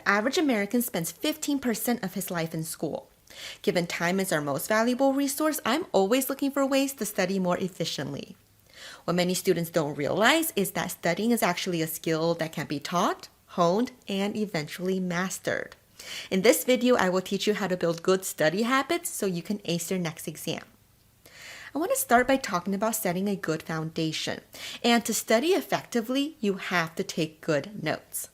the average American spends 15% of his life in school. Given time is our most valuable resource, I'm always looking for ways to study more efficiently. What many students don't realize is that studying is actually a skill that can be taught, honed, and eventually mastered. In this video, I will teach you how to build good study habits so you can ace your next exam. I want to start by talking about setting a good foundation. And to study effectively, you have to take good notes.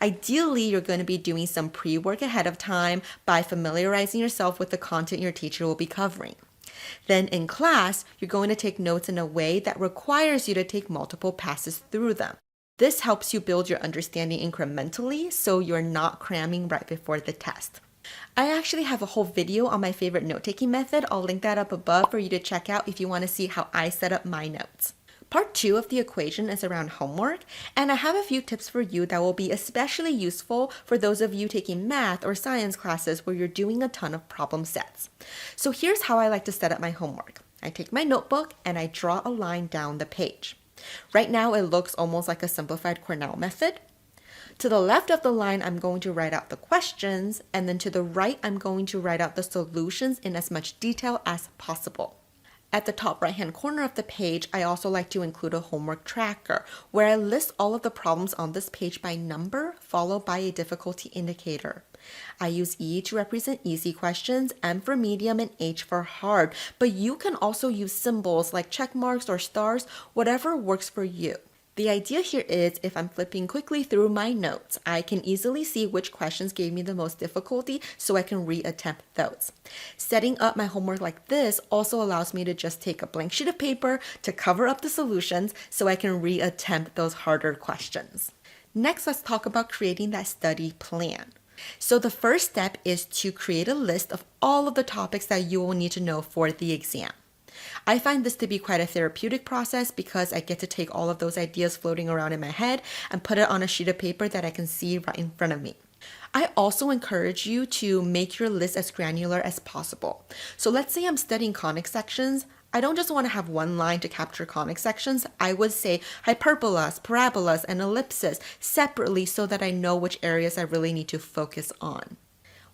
Ideally, you're going to be doing some pre-work ahead of time by familiarizing yourself with the content your teacher will be covering. Then in class, you're going to take notes in a way that requires you to take multiple passes through them. This helps you build your understanding incrementally so you're not cramming right before the test. I actually have a whole video on my favorite note-taking method. I'll link that up above for you to check out if you want to see how I set up my notes. Part 2 of the equation is around homework, and I have a few tips for you that will be especially useful for those of you taking math or science classes where you're doing a ton of problem sets. So here's how I like to set up my homework. I take my notebook and I draw a line down the page. Right now it looks almost like a simplified Cornell method. To the left of the line, I'm going to write out the questions, and then to the right, I'm going to write out the solutions in as much detail as possible. At the top right-hand corner of the page, I also like to include a homework tracker where I list all of the problems on this page by number, followed by a difficulty indicator. I use E to represent easy questions, M for medium, and H for hard, but you can also use symbols like check marks or stars, whatever works for you. The idea here is if I'm flipping quickly through my notes, I can easily see which questions gave me the most difficulty so I can reattempt those. Setting up my homework like this also allows me to just take a blank sheet of paper to cover up the solutions so I can reattempt those harder questions. Next, let's talk about creating that study plan. So the first step is to create a list of all of the topics that you will need to know for the exam. I find this to be quite a therapeutic process because I get to take all of those ideas floating around in my head and put it on a sheet of paper that I can see right in front of me. I also encourage you to make your list as granular as possible. So let's say I'm studying conic sections. I don't just want to have one line to capture conic sections. I would say hyperbolas, parabolas, and ellipses separately so that I know which areas I really need to focus on.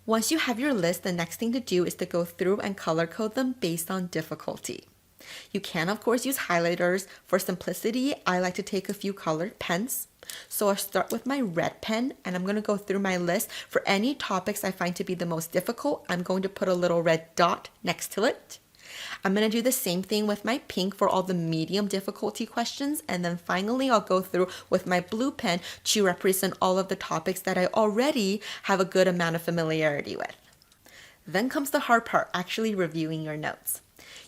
Once you have your list, the next thing to do is to go through and color code them based on difficulty. You can, of course, use highlighters. For simplicity, I like to take a few colored pens. So I'll start with my red pen, and I'm going to go through my list. For any topics I find to be the most difficult, I'm going to put a little red dot next to it. I'm going to do the same thing with my pink for all the medium difficulty questions, and then finally I'll go through with my blue pen to represent all of the topics that I already have a good amount of familiarity with. Then comes the hard part, actually reviewing your notes.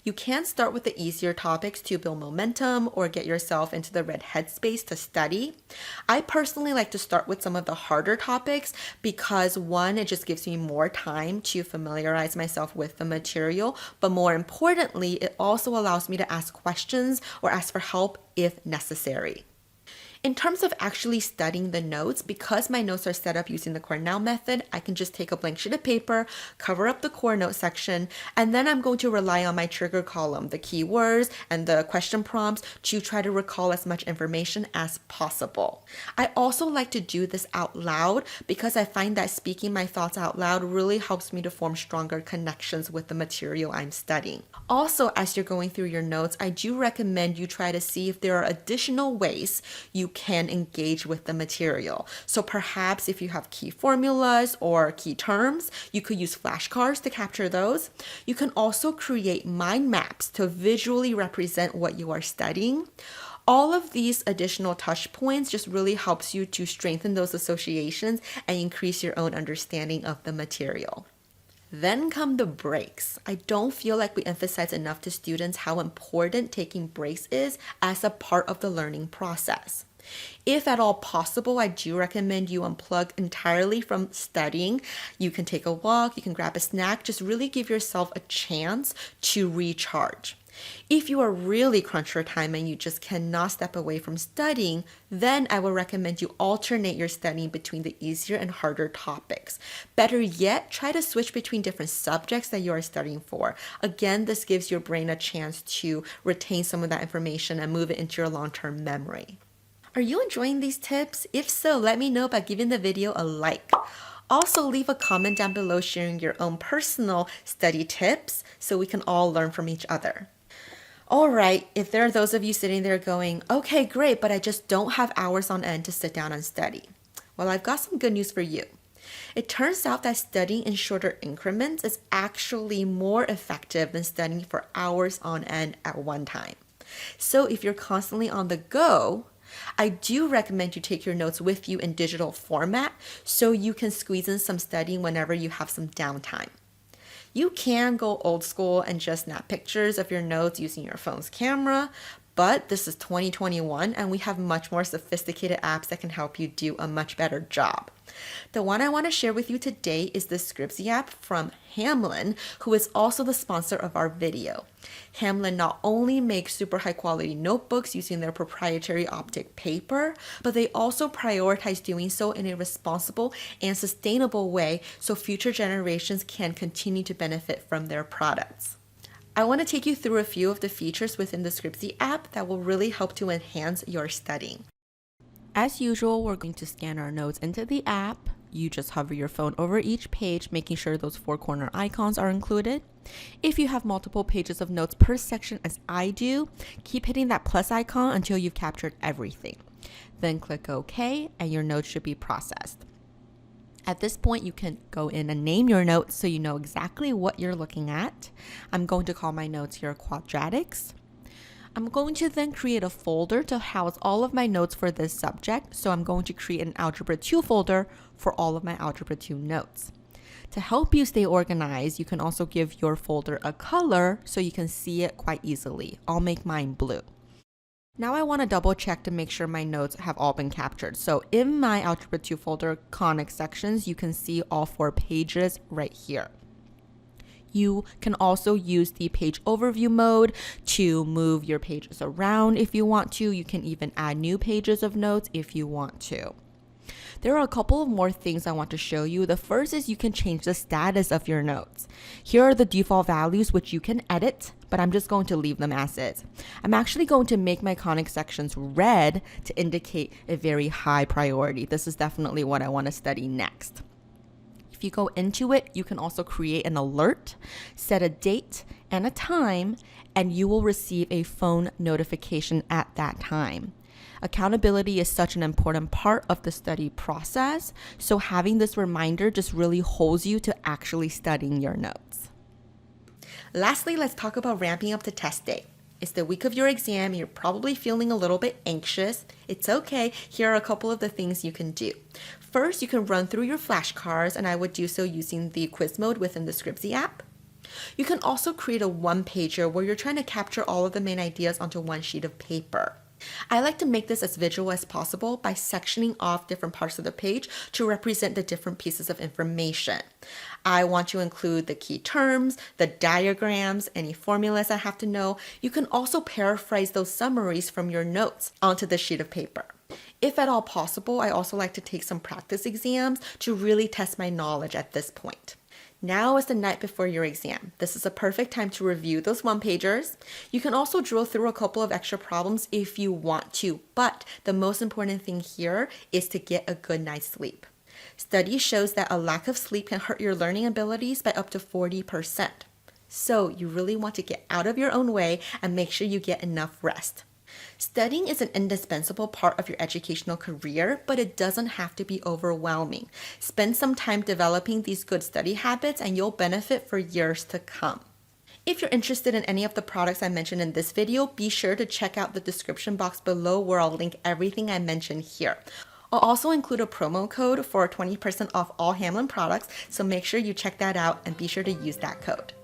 You can start with the easier topics to build momentum or get yourself into the red headspace to study. I personally like to start with some of the harder topics because one, it just gives me more time to familiarize myself with the material, but more importantly, it also allows me to ask questions or ask for help if necessary. In terms of actually studying the notes, because my notes are set up using the Cornell method, I can just take a blank sheet of paper, cover up the core note section, and then I'm going to rely on my trigger column, the keywords and the question prompts to try to recall as much information as possible. I also like to do this out loud because I find that speaking my thoughts out loud really helps me to form stronger connections with the material I'm studying. Also, as you're going through your notes, I do recommend you try to see if there are additional ways you can engage with the material. So perhaps if you have key formulas or key terms, you could use flashcards to capture those. You can also create mind maps to visually represent what you are studying. All of these additional touch points just really helps you to strengthen those associations and increase your own understanding of the material. Then come the breaks. I don't feel like we emphasize enough to students how important taking breaks is as a part of the learning process. If at all possible, I do recommend you unplug entirely from studying. You can take a walk, you can grab a snack, just really give yourself a chance to recharge. If you are really crunched for time and you just cannot step away from studying, then I would recommend you alternate your studying between the easier and harder topics. Better yet, try to switch between different subjects that you are studying for. Again, this gives your brain a chance to retain some of that information and move it into your long-term memory. Are you enjoying these tips? If so, let me know by giving the video a like. Also, leave a comment down below sharing your own personal study tips so we can all learn from each other. Alright, if there are those of you sitting there going, okay, great, but I just don't have hours on end to sit down and study. Well, I've got some good news for you. It turns out that studying in shorter increments is actually more effective than studying for hours on end at one time. So if you're constantly on the go, I do recommend you take your notes with you in digital format so you can squeeze in some studying whenever you have some downtime. You can go old school and just snap pictures of your notes using your phone's camera, but this is 2021 and we have much more sophisticated apps that can help you do a much better job. The one I want to share with you today is the Scriptsy app from Hamlin, who is also the sponsor of our video. Hamlin not only makes super high quality notebooks using their proprietary optic paper, but they also prioritize doing so in a responsible and sustainable way so future generations can continue to benefit from their products. I want to take you through a few of the features within the Scriptsy app that will really help to enhance your studying. As usual, we're going to scan our notes into the app. You just hover your phone over each page, making sure those 4 corner icons are included. If you have multiple pages of notes per section as I do, keep hitting that plus icon until you've captured everything. Then click OK and your notes should be processed. At this point, you can go in and name your notes so you know exactly what you're looking at. I'm going to call my notes here quadratics. I'm going to then create a folder to house all of my notes for this subject. So I'm going to create an Algebra 2 folder for all of my Algebra 2 notes. To help you stay organized, you can also give your folder a color so you can see it quite easily. I'll make mine blue. Now I want to double check to make sure my notes have all been captured. So in my Algebra 2 folder, conic sections, you can see all 4 pages right here. You can also use the page overview mode to move your pages around if you want to. You can even add new pages of notes if you want to. There are a couple of more things I want to show you. The first is you can change the status of your notes. Here are the default values which you can edit, but I'm just going to leave them as is. I'm actually going to make my conic sections red to indicate a very high priority. This is definitely what I want to study next. If you go into it, you can also create an alert, set a date and a time, and you will receive a phone notification at that time. Accountability is such an important part of the study process, so having this reminder just really holds you to actually studying your notes. Lastly, let's talk about ramping up to test day. It's the week of your exam, you're probably feeling a little bit anxious. It's okay, here are a couple of the things you can do. First, you can run through your flashcards, and I would do so using the quiz mode within the Scriptsy app. You can also create a one-pager where you're trying to capture all of the main ideas onto one sheet of paper. I like to make this as visual as possible by sectioning off different parts of the page to represent the different pieces of information. I want to include the key terms, the diagrams, any formulas I have to know. You can also paraphrase those summaries from your notes onto the sheet of paper. If at all possible, I also like to take some practice exams to really test my knowledge at this point. Now is the night before your exam. This is a perfect time to review those one-pagers. You can also drill through a couple of extra problems if you want to, but the most important thing here is to get a good night's sleep. Study shows that a lack of sleep can hurt your learning abilities by up to 40%. So you really want to get out of your own way and make sure you get enough rest. Studying is an indispensable part of your educational career, but it doesn't have to be overwhelming. Spend some time developing these good study habits and you'll benefit for years to come. If you're interested in any of the products I mentioned in this video, be sure to check out the description box below where I'll link everything I mentioned here. I'll also include a promo code for 20% off all Hamlin products, so make sure you check that out and be sure to use that code.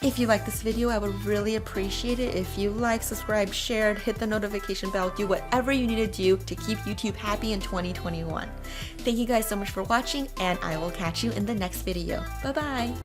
If you like this video, I would really appreciate it if you like, subscribe, shared, hit the notification bell, do whatever you need to do to keep YouTube happy in 2021. Thank you guys so much for watching, and I will catch you in the next video. Bye-bye!